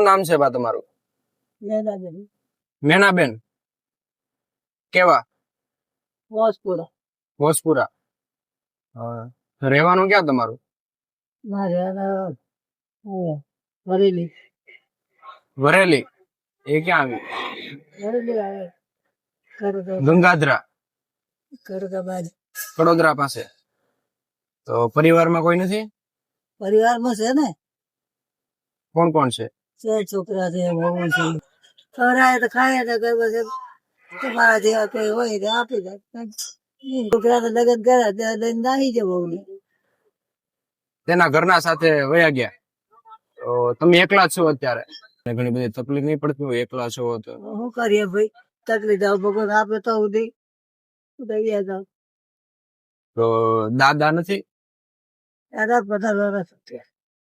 નામ છે બા તમારું? મેનાબેન મેનાબેન. કેવા? વાસપુરા. ભોજપુરા. રહેવાનું ક્યાં તમારું? મારે વરેલી. વરેલી. એ ક્યાં આવ્યું? વરેલી આવે ગંગાધરા, કડકા બાજુ. વડોદરા પાસે. તો પરિવારમાં કોઈ નથી? પરિવારમાં છે ને, કોણ કોણ છે? 4 છોકરા છે, વહુ છે. ખવડાવે તો ખાય તો કઈ પછી તમારા જેવા કઈ હોય તો આપી દે. છોકરા તો લગ્ન કર્યા ત્યાં લઈને નાહી જાય વહુ ને. તેના ઘરના સાથે વયા ગયા. તો તમે એકલા જ છો અત્યારે? ઘણી બધી તકલીફ નહીં પડતી હોય એકલા છો તો? શું કરીએ ભાઈ, તકલીફ આવ ભગવાન આપે તો ઉધી દઈએ જાવ. તો દાદા નથી? દાદા 15 વર્ષ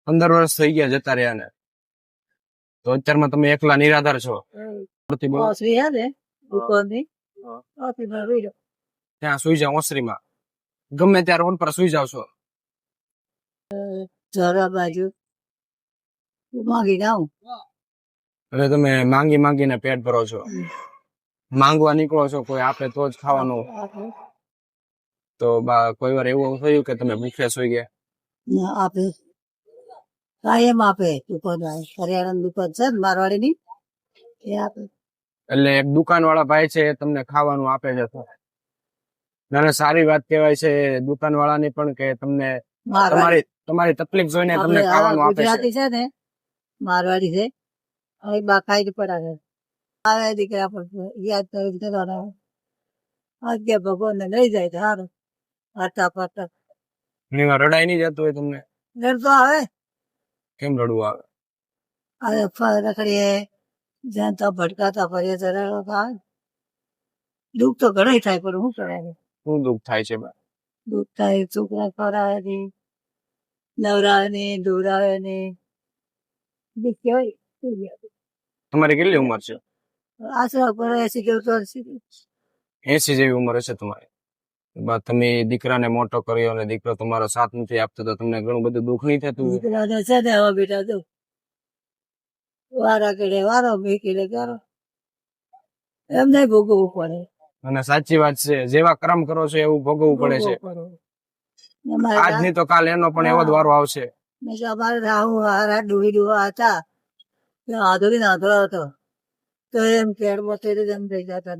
15 વર્ષ થઈ ગયા જતા રહ્યા ને, તો અત્યારમાં તમે એકલા નિરાધાર છો? ઓસરી હે ને દુકાનની, ઓસરીમાં રહી જાવ. ત્યાં સુઈ જાવ ઓસરીમાં? ગમે ત્યારે ઓન પર સુઈ જાવ છો? જરા બાજુ માંગી આવું. એટલે તમે માંગી માંગીને પેટ ભરો છો? માંગવા નીકળો છો, કોઈ આપે તો જ ખાવાનું? તો કોઈ વાર એવું થયું કે તમે ભૂખ્યા સુઈ ગયા? આપે કાયમ આપે. દુકાન કરિયાણાની દુકાન છે ને મારવાડીની, એ આપે. એટલે એક દુકાન વાળા ભાઈ છે એ તમને ખાવાનું આપે છે? ના, સારી વાત કહેવાય છે દુકાન વાળાની પણ, કે તમને તમારી તકલીફ જોઈને તમને ખાવાનું આપે છે. ગુજરાતી છે ને, મારવાડી છે, હવે બા ખાઈ પડાવે. આવે દીકરા પર યાદ કરી જવાના. આજ્ઞા ભગવાન ને લઈ જાય તો સારું. ફરતા ફરતા રડાઈ નહીં જતું હોય તમને? રડતો આવે. કેમ રડવું આવે? રખડીએ જ્યાં તો ભટકાતા ફરીએ તો રડો આવે. દુઃખ તો ઘણા થાય પણ શું કરે? શું દુઃખ થાય છે? દુઃખ થાય, છોકરા ખવડાવે નહીં, નવરાવે નહીં, દોરાવે નહીં. દુઃખ કેવાય. તમારી કેટલી ઉંમર છે? આશરા પર 80 જેવું તો 80 જેવી ઉંમર હશે તમારી. તમે દીકરાને મોટો કર્યો અને દીકરો તમારો સાથ નથી આપતો, તો તમને ઘણું બધું દુઃખ નહીં થતું? દીકરાને છે ને હવે બેટા તો વારા કેડે વારો મેકીને કરો, એમ નહીં ભોગવવું પડે. અને સાચી વાત છે, જેવા કર્મ કરો છો એવું ભોગવવું પડે છે. આજ નહીં તો કાલ એનો પણ એવો જ વારો આવશે. અમારે રાહુ હારા ડુહી ડુહા હતા, આધોરી નાધો હતો, તો એમ કેળમાં એમ થઈ જતા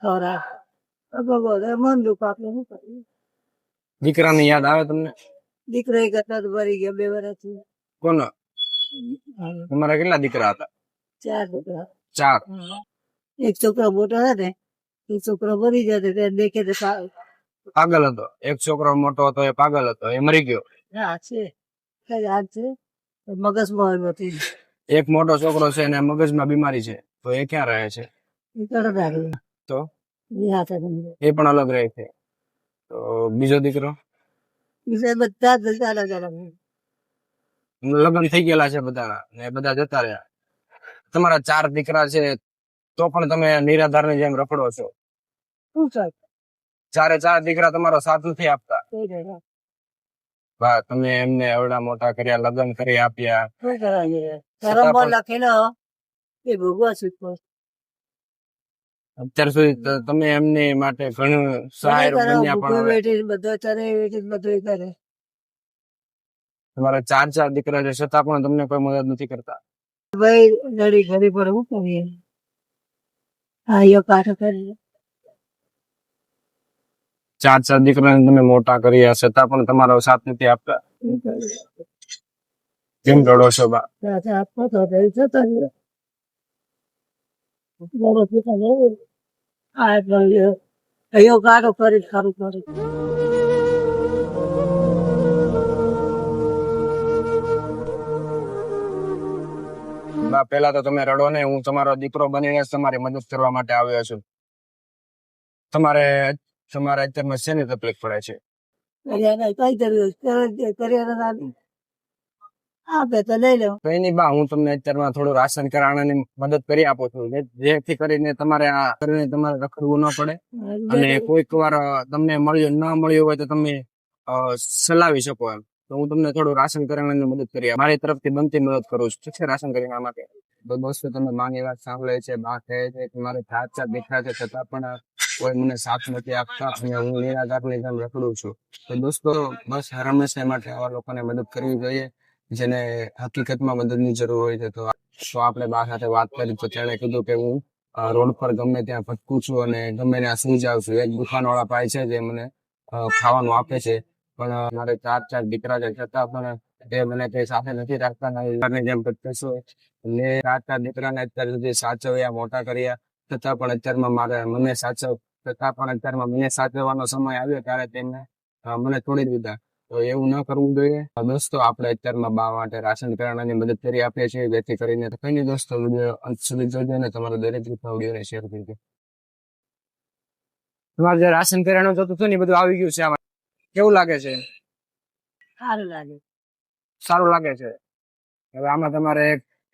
ખવરા ભગવાન મન દુઃખ આપણે શું કરીએ. દીકરાની યાદ આવે તમને? દીકરો એક હતા તો ભરી ગયા 2 વર્ષથી. કોનો? તમારા કેટલા દીકરા હતા? 4 છોકરા. 4? એક છોકરો મોટો હતો ને, એક છોકરો મરી જતો દેખે તો પાગલ હતો? એક છોકરો મોટો હતો એ પાગલ હતો, એ મરી ગયો? હા છે, યાદ છે, મગજમાં નથી. એક મોટો છોકરો છે અને મગજમાં બીમારી છે, તો એ ક્યાં રહે છે? તો એ પણ અલગ રહે છે. તો બીજો દીકરો? બધા અલગ અલગ લગ્ન થઈ ગયેલા છે બધાના, ને બધા જતા રહ્યા. તમારા 4 દીકરા છે તો પણ તમે નિરાધાર ની જેમ રખડો છો? શું થાય? 4 દીકરા તમારો સાથ નથી આપતા? તમે એમને એવડા મોટા કર્યા, લગ્ન કરી આપ્યા, શું કરાય? લખેલો એ ભોગવા છૂટકો. અત્યાર સુધી તમે એમની માટે ઘણું સહાય બન્યા, પણ બધો કરે. તમારા 4 દીકરા છે છતાં પણ તમને કોઈ મદદ નથી કરતા? ભાઈ લડી ઘડી પર શું કરીએ? હા, યો કાઠો કરી. 4 દીકરાને તમે મોટા કર્યા છતાં પણ તમારો સાથ નથી આપતા? કેમ રડો છો બા? આપો તો જતા યો કાઠો કરી સારું કરે. પેલા તો તમે રડો ને, હું તમારો દીકરો બનીને તમારી મદદ કરવા માટે આવ્યો છું. તમારે અત્યારમાં શેની તકલીફ પડે છે? આપે તો લઈ લો. કઈ નહીં બા, હું તમને અત્યારમાં થોડું રાશન કરાણાની મદદ કરી આપું છું, જેથી કરીને તમારે રખડવું ન પડે. અને કોઈક વાર તમને ન મળ્યું હોય તો તમે ચલાવી શકો એમ. તો હું તમને થોડું રાશન કરિયાણાની મદદ કરી મારી તરફથી બનતી મદદ કરું છું. ઠીક છે? રાશન કરિયાણા માટે તો દોસ્તો તમે માની વાત સાંભળે છે. બા કહે છે કે મારે 4 દીકરા છે છતાં પણ કોઈ મને સાથ નથી આપતા અને હું નિરાધારની જેમ રખડું છું. તો દોસ્તો બસ હંમેશા માટે આવા લોકોને મદદ કરવી જોઈએ જેને હકીકતમાં મદદની જરૂર હોય છે. તો આપણે બા સાથે વાત કરી તો તેણે કીધું કે હું રોડ પર ગમે ત્યાં ભટકું છું અને ગમે ત્યાં સુઈ જાઉં છું. એક દુકાનવાળા ભાઈ છે જે મને ખાવાનું આપે છે, પણ મારે 4 દીકરા છે છતાં પણ તે મને કઈ સાથે નથી રાખતા. ની જેમ ભટકે છું. મેં 4 દીકરાને અત્યાર સુધી સાચવ્યા, મોટા કર્યા, છતાં પણ અત્યારમાં મને સાચવવાનો સમય આવ્યો ત્યારે તેમને મને છોડી દીધા. તો એવું ન કરવું જોઈએ. દોસ્તો આપણે અત્યારમાં બા માટે રાશન કરિયાણાની મદદ કરી આપીએ છીએ. જેથી કરીને કઈ નહીં દોસ્તો, વિડીયો અંત સુધી જોજો અને તમારા દરેક વિડીયોને શેર કરજો. તમારે જે રાશન કરિયાણું જોતું હતું ને એ બધું આવી ગયું છે આમાં. કેવું લાગે છે? સારું લાગે. સારું લાગે છે. હવે આમાં તમારે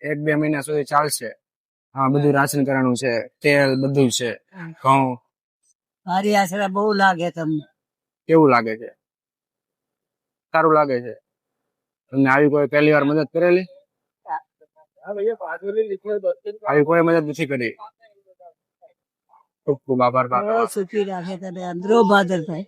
1-2 મહિના સુધી ચાલશે. હા, બધું રાશન કરિયાણું છે, તેલ બધું છે, ઘઉં. મારી આશરા બહુ લાગે તમને. કેવું લાગે છે? સારું લાગે છે. તમને આવી કોઈ પહેલી વાર મદદ કરેલી? આવી કોઈ મદદ નથી કરી. ખૂબ ખૂબ આભાર. સુખી રાખે તને અંદરો ભાદર ભાઈ.